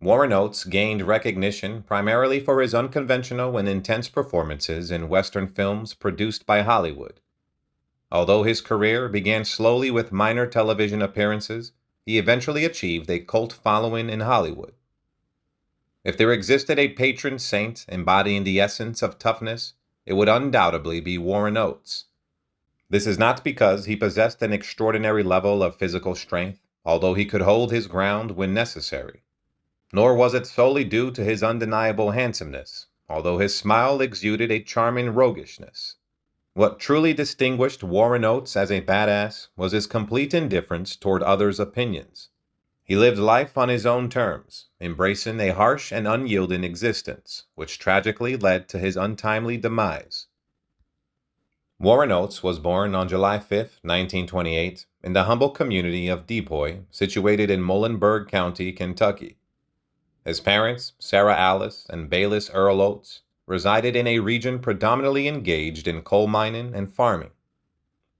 Warren Oates gained recognition primarily for his unconventional and intense performances in Western films produced by Hollywood. Although his career began slowly with minor television appearances, he eventually achieved a cult following in Hollywood. If there existed a patron saint embodying the essence of toughness, it would undoubtedly be Warren Oates. This is not because he possessed an extraordinary level of physical strength, although he could hold his ground when necessary. Nor was it solely due to his undeniable handsomeness, although his smile exuded a charming roguishness. What truly distinguished Warren Oates as a badass was his complete indifference toward others' opinions. He lived life on his own terms, embracing a harsh and unyielding existence, which tragically led to his untimely demise. Warren Oates was born on July 5, 1928, in the humble community of Depoy, situated in Muhlenberg County, Kentucky. His parents, Sarah Alice and Bayless Earl Oates, resided in a region predominantly engaged in coal mining and farming.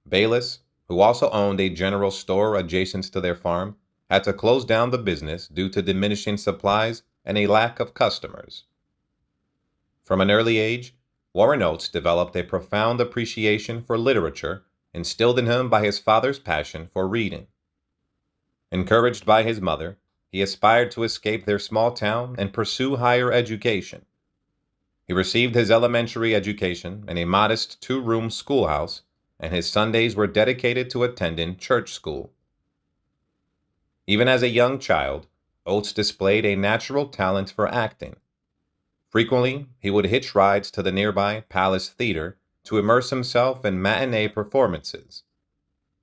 Bayless, who also owned a general store adjacent to their farm, had to close down the business due to diminishing supplies and a lack of customers. From an early age, Warren Oates developed a profound appreciation for literature instilled in him by his father's passion for reading. Encouraged by his mother, he aspired to escape their small town and pursue higher education. He received his elementary education in a modest two-room schoolhouse, and his Sundays were dedicated to attending church school. Even as a young child, Oates displayed a natural talent for acting. Frequently, he would hitch rides to the nearby Palace Theater to immerse himself in matinee performances.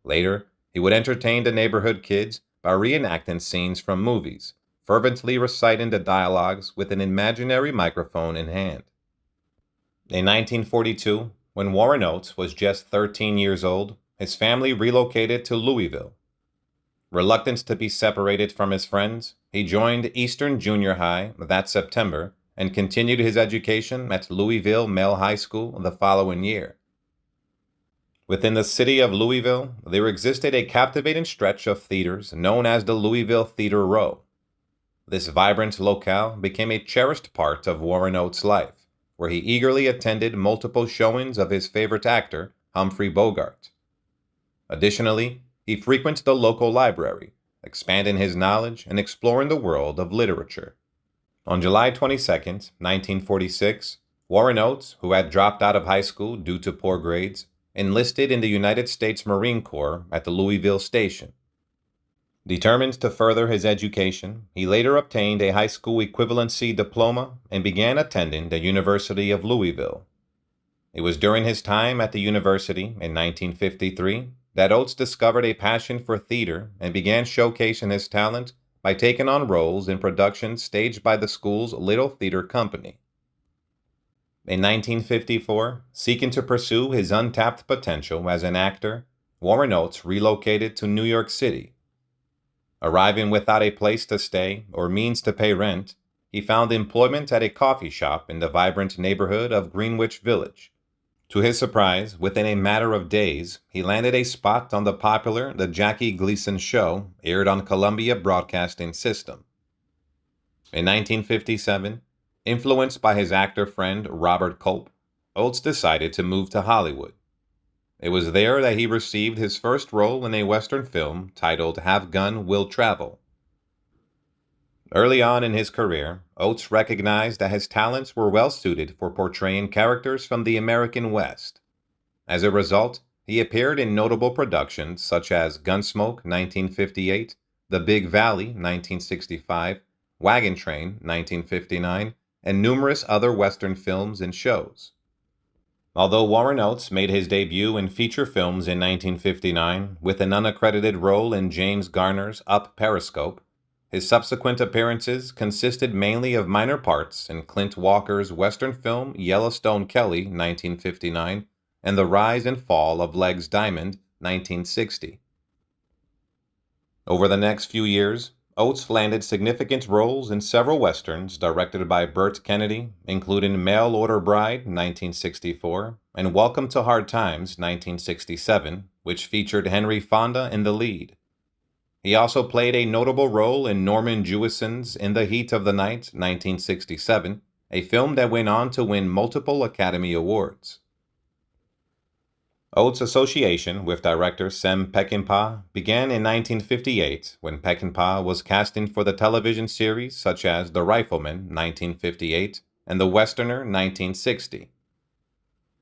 Later, he would entertain the neighborhood kids by reenacting scenes from movies, fervently reciting the dialogues with an imaginary microphone in hand. In 1942, when Warren Oates was just 13 years old, his family relocated to Louisville. Reluctant to be separated from his friends, he joined Eastern Junior High that September and continued his education at Louisville Male High School the following year. Within the city of Louisville, there existed a captivating stretch of theaters known as the Louisville Theater Row. This vibrant locale became a cherished part of Warren Oates' life, where he eagerly attended multiple showings of his favorite actor, Humphrey Bogart. Additionally, he frequented the local library, expanding his knowledge and exploring the world of literature. On July 22, 1946, Warren Oates, who had dropped out of high school due to poor grades, enlisted in the United States Marine Corps at the Louisville station. Determined to further his education, he later obtained a high school equivalency diploma and began attending the University of Louisville. It was during his time at the university in 1953 that Oates discovered a passion for theater and began showcasing his talent by taking on roles in productions staged by the school's Little Theater Company. In 1954, seeking to pursue his untapped potential as an actor, Warren Oates relocated to New York City. Arriving without a place to stay or means to pay rent, he found employment at a coffee shop in the vibrant neighborhood of Greenwich Village. To his surprise, within a matter of days, he landed a spot on the popular The Jackie Gleason Show, aired on Columbia Broadcasting System. In 1957, influenced by his actor friend Robert Culp, Oates decided to move to Hollywood. It was there that he received his first role in a Western film titled Have Gun, Will Travel. Early on in his career, Oates recognized that his talents were well suited for portraying characters from the American West. As a result, he appeared in notable productions such as Gunsmoke, 1958, The Big Valley, 1965, Wagon Train, 1959, and numerous other Western films and shows. Although Warren Oates made his debut in feature films in 1959 with an unaccredited role in James Garner's Up Periscope, his subsequent appearances consisted mainly of minor parts in Clint Walker's Western film Yellowstone Kelly, 1959, and The Rise and Fall of Legs Diamond, 1960. Over the next few years, Oates landed significant roles in several westerns directed by Burt Kennedy, including Mail Order Bride, 1964, and Welcome to Hard Times, 1967, which featured Henry Fonda in the lead. He also played a notable role in Norman Jewison's In the Heat of the Night, 1967, a film that went on to win multiple Academy Awards. Oates' association with director Sem Peckinpah began in 1958 when Peckinpah was casting for the television series such as The Rifleman, 1958, and The Westerner, 1960.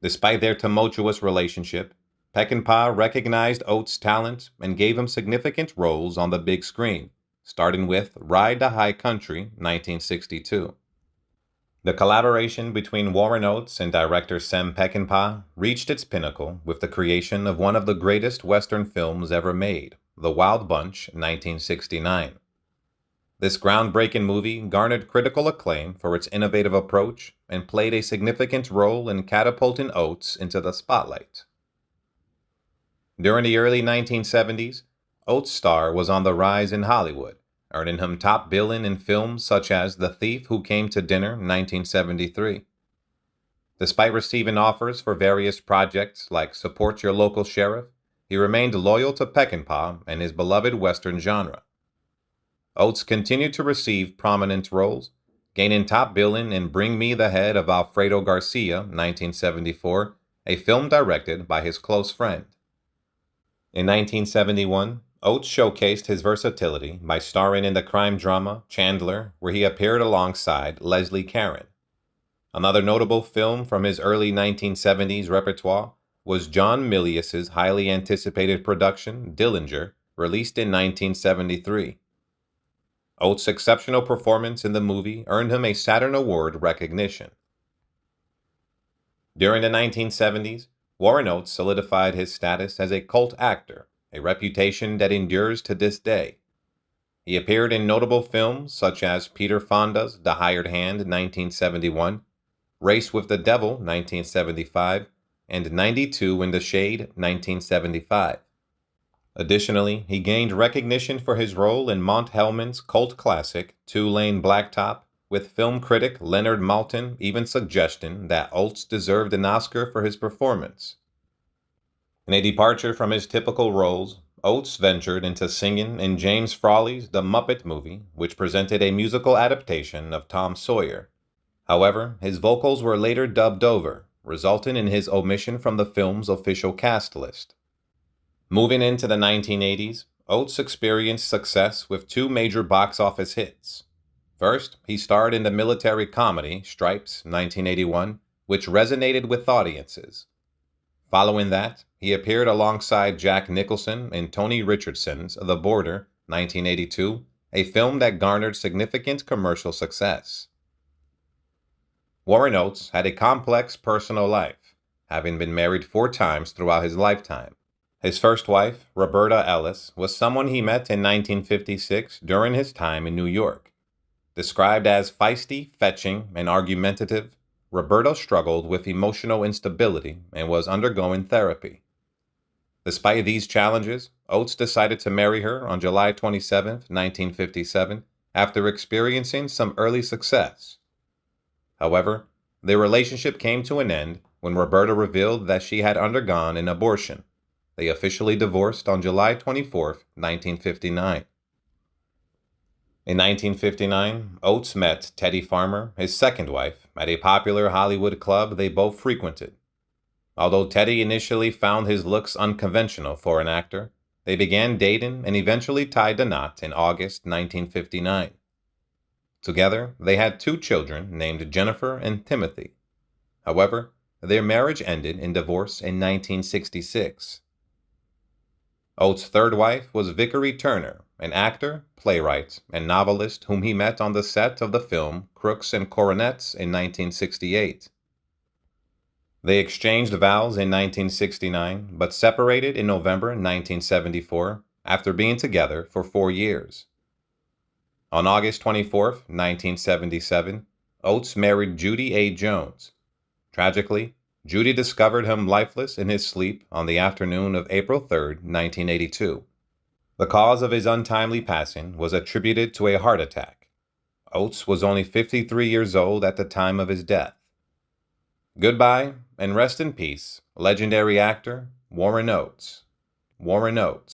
Despite their tumultuous relationship, Peckinpah recognized Oates' talent and gave him significant roles on the big screen, starting with Ride the High Country, 1962. The collaboration between Warren Oates and director Sem Peckinpah reached its pinnacle with the creation of one of the greatest Western films ever made, The Wild Bunch, 1969. This groundbreaking movie garnered critical acclaim for its innovative approach and played a significant role in catapulting Oates into the spotlight. During the early 1970s, Oates' star was on the rise in Hollywood, earning him top billing in films such as The Thief Who Came to Dinner, 1973. Despite receiving offers for various projects like Support Your Local Sheriff, he remained loyal to Peckinpah and his beloved Western genre. Oates continued to receive prominent roles, gaining top billing in Bring Me the Head of Alfredo Garcia, 1974, a film directed by his close friend. In 1971, Oates showcased his versatility by starring in the crime drama Chandler, where he appeared alongside Leslie Caron. Another notable film from his early 1970s repertoire was John Milius's highly anticipated production Dillinger, released in 1973. Oates' exceptional performance in the movie earned him a Saturn Award recognition. During the 1970s, Warren Oates solidified his status as a cult actor, a reputation that endures to this day. He appeared in notable films such as Peter Fonda's The Hired Hand, 1971, Race with the Devil, 1975, and 92 in the Shade, 1975. Additionally, he gained recognition for his role in Mont Hellman's cult classic, Two-Lane Blacktop, with film critic Leonard Maltin even suggesting that Oates deserved an Oscar for his performance. In a departure from his typical roles, Oates ventured into singing in James Frawley's The Muppet Movie, which presented a musical adaptation of Tom Sawyer. However, his vocals were later dubbed over, resulting in his omission from the film's official cast list. Moving into the 1980s, Oates experienced success with two major box office hits. First, he starred in the military comedy Stripes, 1981, which resonated with audiences. Following that, he appeared alongside Jack Nicholson in Tony Richardson's The Border, 1982, a film that garnered significant commercial success. Warren Oates had a complex personal life, having been married 4 times throughout his lifetime. His first wife, Roberta Ellis, was someone he met in 1956 during his time in New York. Described as feisty, fetching, and argumentative, Roberta struggled with emotional instability and was undergoing therapy. Despite these challenges, Oates decided to marry her on July 27, 1957, after experiencing some early success. However, their relationship came to an end when Roberta revealed that she had undergone an abortion. They officially divorced on July 24, 1959. In 1959, Oates met Teddy Farmer, his second wife, at a popular Hollywood club they both frequented. Although Teddy initially found his looks unconventional for an actor, they began dating and eventually tied the knot in August 1959. Together, they had 2 children named Jennifer and Timothy. However, their marriage ended in divorce in 1966. Oates' third wife was Vickery Turner, an actor, playwright, and novelist whom he met on the set of the film Crooks and Coronets in 1968. They exchanged vows in 1969, but separated in November 1974 after being together for 4 years. On August 24, 1977, Oates married Judy A. Jones. Tragically, Judy discovered him lifeless in his sleep on the afternoon of April 3, 1982. The cause of his untimely passing was attributed to a heart attack. Oates was only 53 years old at the time of his death. Goodbye, and rest in peace, legendary actor Warren Oates. Warren Oates.